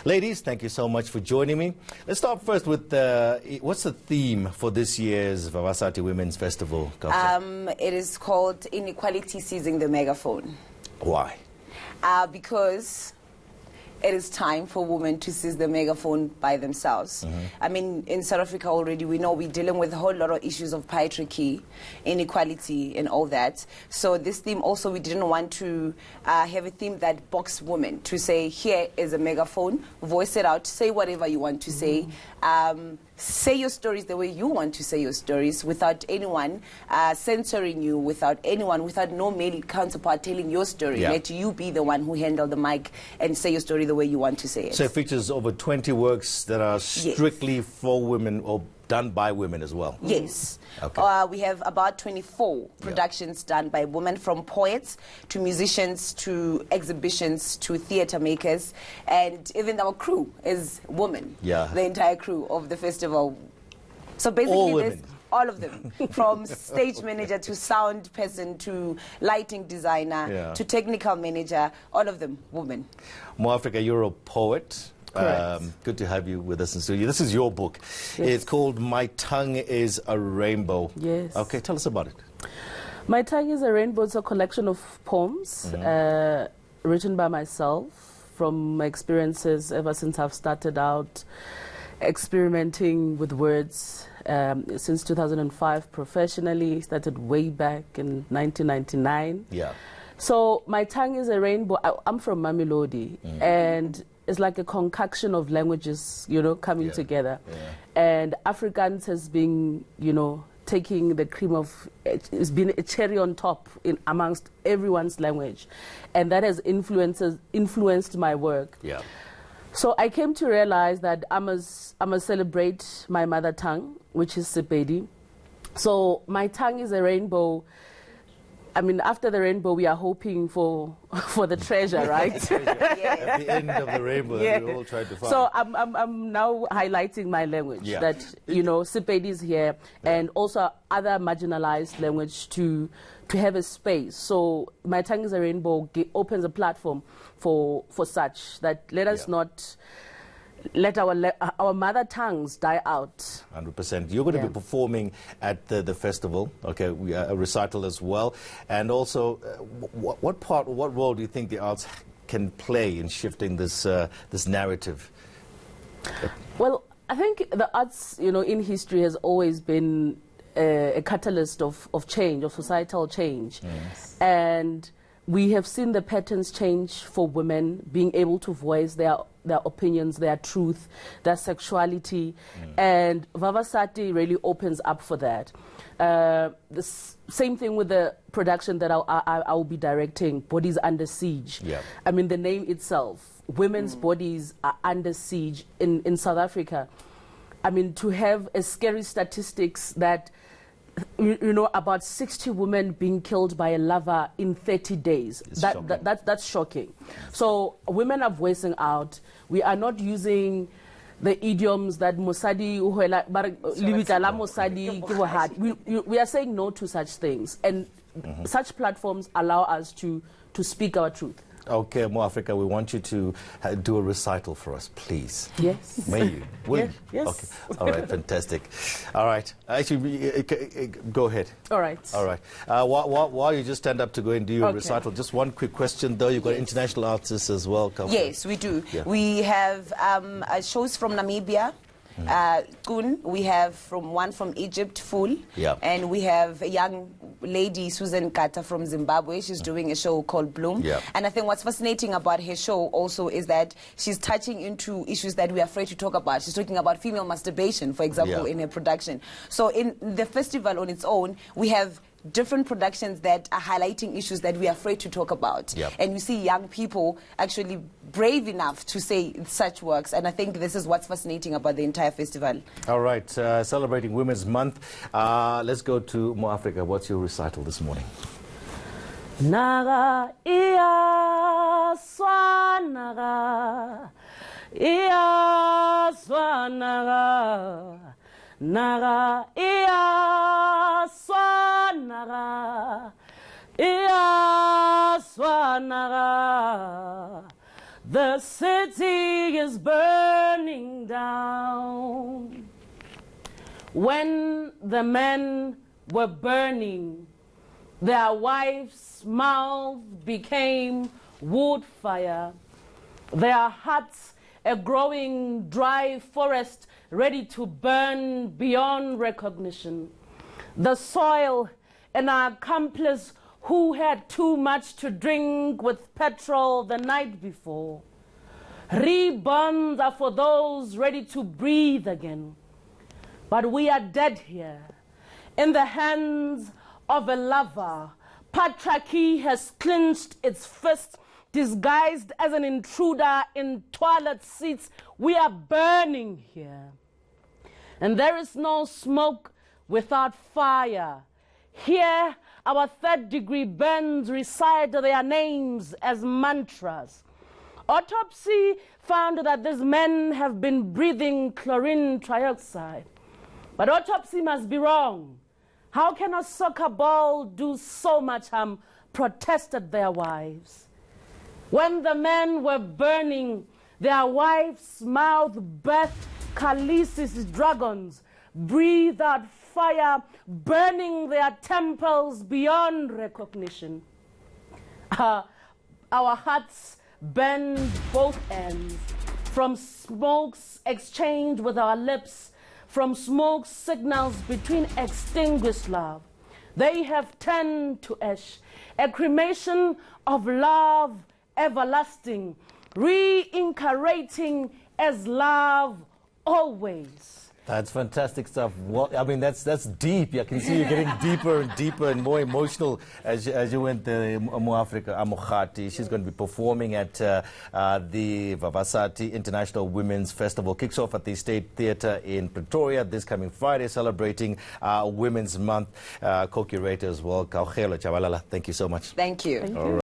Ladies, thank you so much for joining me. Let's start first with what's the theme for this year's Vavasati Women's Festival? It is called Inequality Seizing the Megaphone. Why? Because it is time for women to seize the megaphone by themselves. I mean, in South Africa already, we know we're dealing with a whole lot of issues of patriarchy, inequality, and all that. So this theme also, we didn't want to have a theme that boxes women to say, here is a megaphone, voice it out, say whatever you want to say. Say your stories the way you want to say your stories without anyone censoring you, without no male counterpart telling your story. Yeah. Let you be the one who handle the mic and say your story the way you want to say it. So it features over 20 works that are strictly for women or done by women as well? Yes. Okay. We have about 24 productions done by women, from poets to musicians to exhibitions to theater makers, and even our crew is women. Yeah. The entire crew of the festival. So basically, all women. All of them, from stage manager to sound person to lighting designer to technical manager, all of them women. Mo Africa, you're a poet. Correct. Good to have you with us in studio. This is your book. Yes. It's called My Tongue is a Rainbow. Yes. Okay, tell us about it. My Tongue is a Rainbow. It's a collection of poems written by myself from my experiences ever since I've started out experimenting with words since 2005 professionally. Started way back in 1999. Yeah. So My Tongue is a Rainbow. I'm from Mamelodi, and it's like a concoction of languages, coming together. Yeah. And Afrikaans has been, taking the cream of, it's been a cherry on top amongst everyone's language. And that has influenced my work. Yeah. So I came to realize that I must celebrate my mother tongue, which is Sepedi. So My Tongue is a Rainbow. I mean, after the rainbow, we are hoping for the treasure, right? At the end of the rainbow, that we all tried to find. So I'm now highlighting my language, that, Sepedi is here, and also other marginalized language to have a space. So My Tongue is a Rainbow opens a platform for such, that let us not let our mother tongues die out. 100%. You're going to be performing at the festival, okay, a recital as well. And also, what role do you think the arts can play in shifting this narrative? Well, I think the arts, in history has always been a catalyst of change, of societal change. Yes. And we have seen the patterns change for women, being able to voice their opinions, their truth, their sexuality, and Vavasati really opens up for that. The same thing with the production that I will be directing, Bodies Under Siege. Yeah. I mean, the name itself, women's bodies are under siege in South Africa. I mean, to have a scary statistics that about 60 women being killed by a lover in 30 days. That's shocking. So women are voicing out. We are not using the idioms that Mosadi, we are saying no to such things. And such platforms allow us to speak our truth. Okay, Mo Africa, we want you to do a recital for us, please. Yes. May you? Will you? Yes. Okay. All right, fantastic. All right. Actually, go ahead. All right. All right. While you just stand up to go and do your recital, just one quick question, though. You've got international artists as well. Yes, we do. Yeah. We have shows from Namibia. We have one from Egypt, Full, and we have a young lady, Susan Kata from Zimbabwe. She's doing a show called Bloom. And I think what's fascinating about her show also is that she's touching into issues that we're afraid to talk about. She's talking about female masturbation, for example, in her production. So in the festival on its own, we have different productions that are highlighting issues that we are afraid to talk about. And we see young people actually brave enough to say such works, and I think this is what's fascinating about the entire festival. All right, celebrating Women's Month. Let's go to Mo Africa. What's your recital this morning? Naga iya swanaga Naga iya swanaga The city is burning down. When the men were burning, their wives' mouths became wood fire, their hearts a growing dry forest ready to burn beyond recognition. The soil an accomplice who had too much to drink with petrol the night before. Reborns are for those ready to breathe again. But we are dead here, in the hands of a lover. Patriarchy has clenched its fist, disguised as an intruder in toilet seats. We are burning here. And there is no smoke without fire. Here, our third-degree burns recite their names as mantras. Autopsy found that these men have been breathing chlorine trioxide. But autopsy must be wrong. How can a soccer ball do so much harm? Protested their wives. When the men were burning, their wives' mouth birthed Khaleesi's dragons, breathed out fire, burning their temples beyond recognition. Our hearts burned both ends, from smokes exchanged with our lips, from smoke signals between extinguished love. They have turned to ash, a cremation of love everlasting, reincarnating as love always. That's fantastic stuff. What, I mean, that's deep. I can see you getting deeper and deeper and more emotional as you went there. Mo-Africa, Amokhati. She's going to be performing at the Vavasati International Women's Festival. Kicks off at the State Theatre in Pretoria this coming Friday, celebrating Women's Month. Co-curator as well, Kaugelo Chabalala. Thank you so much. Thank you. All right.